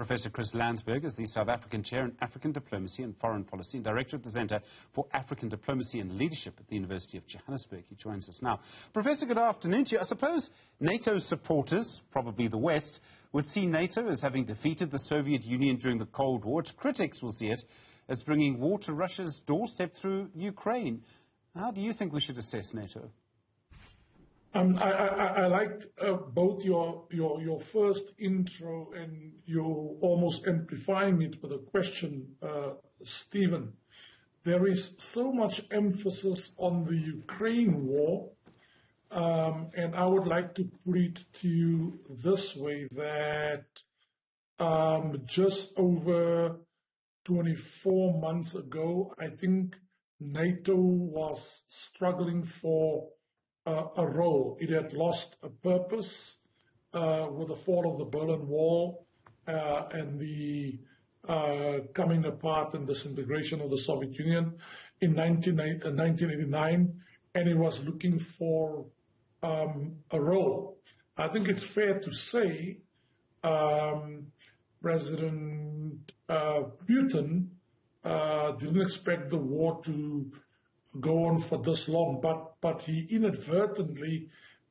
Professor Chris Landsberg is the South African Chair in African Diplomacy and Foreign Policy and Director at the Centre for African Diplomacy and Leadership at the University of Johannesburg. He joins us now. Professor, good afternoon to you. I suppose NATO's supporters, probably the West, would see NATO as having defeated the Soviet Union during the Cold War. Its critics will see it as bringing war to Russia's doorstep through Ukraine. How do you think we should assess NATO? I liked both your first intro and you almost amplifying it with a question, Stephen. There is so much emphasis on the Ukraine war, and I would like to put it to you this way, that just over 24 months ago, I think NATO was struggling for a role. It had lost a purpose with the fall of the Berlin Wall and the coming apart and disintegration of the Soviet Union in 1989, and it was looking for a role. I think it's fair to say President Putin didn't expect the war to go on for this long, but he inadvertently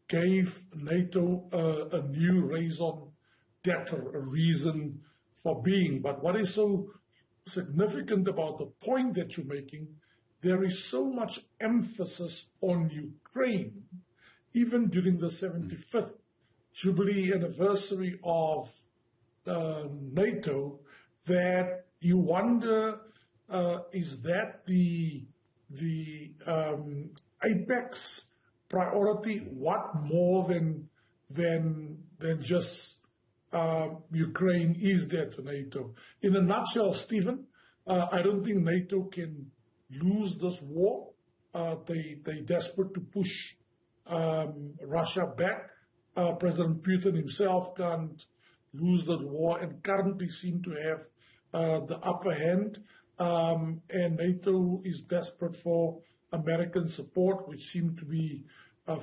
gave NATO a new raison d'etre, a reason for being. But what is so significant about the point that you're making, there is so much emphasis on Ukraine, even during the 75th Jubilee anniversary of NATO, that you wonder, is that the apex priority? What more than just Ukraine is there to NATO? In a nutshell, Stephen, I don't think NATO can lose this war. They're desperate to push Russia back. President Putin himself can't lose that war and currently seem to have the upper hand. And NATO is desperate for American support, which seemed to be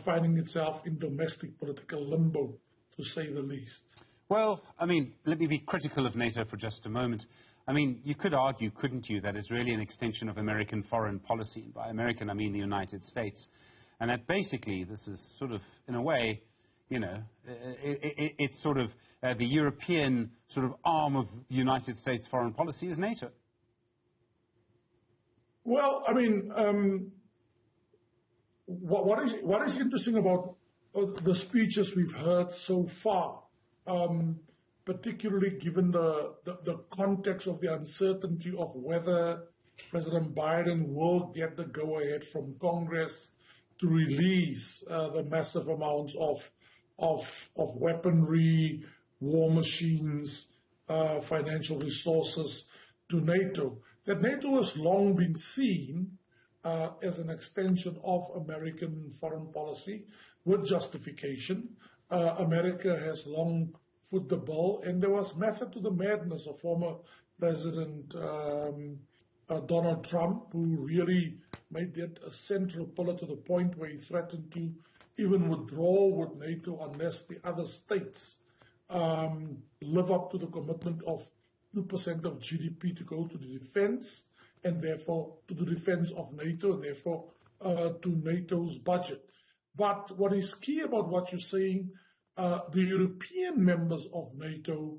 finding itself in domestic political limbo, to say the least. Well, I mean, let me be critical of NATO for just a moment. I mean, you could argue, couldn't you, that it's really an extension of American foreign policy. And by American, I mean the United States. And that basically this is sort of, in a way, you know, it's sort of the European sort of arm of United States foreign policy is NATO. Well, I mean, what is interesting about the speeches we've heard so far, particularly given the context of the uncertainty of whether President Biden will get the go-ahead from Congress to release the massive amounts of weaponry, war machines, financial resources to NATO. That NATO has long been seen as an extension of American foreign policy with justification. America has long foot the bill, and there was method to the madness of former President Donald Trump, who really made that a central pillar to the point where he threatened to even withdraw with NATO unless the other states live up to the commitment of 2% of GDP to go to the defense, and therefore to the defense of NATO, and therefore to NATO's budget. But what is key about what you're saying, the European members of NATO,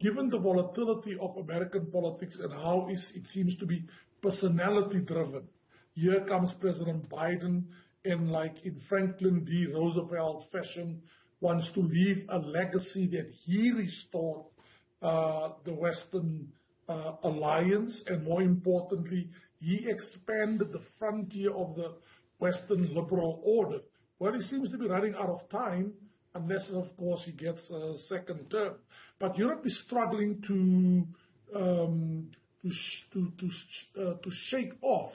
given the volatility of American politics and how it seems to be personality driven, here comes President Biden, and like in Franklin D. Roosevelt fashion, wants to leave a legacy that he restored the Western alliance, and more importantly, he expanded the frontier of the Western liberal order. Well, he seems to be running out of time, unless, of course, he gets a second term. But Europe is struggling to shake off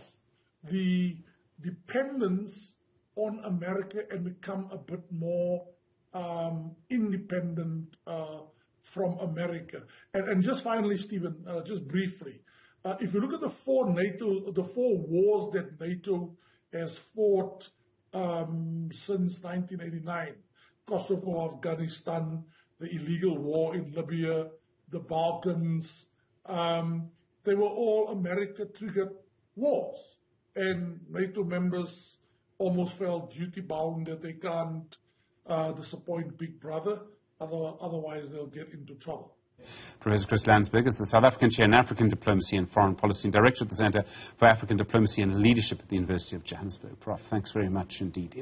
the dependence on America and become a bit more independent from America. And just finally, Stephen, just briefly, if you look at the four wars that NATO has fought since 1989, Kosovo, Afghanistan, the illegal war in Libya, the Balkans, they were all America-triggered wars. And NATO members almost felt duty-bound that they can't disappoint Big Brother, otherwise they'll get into trouble. Professor Chris Landsberg is the South African Chair in African Diplomacy and Foreign Policy and Director at the Centre for African Diplomacy and Leadership at the University of Johannesburg. Prof, thanks very much indeed.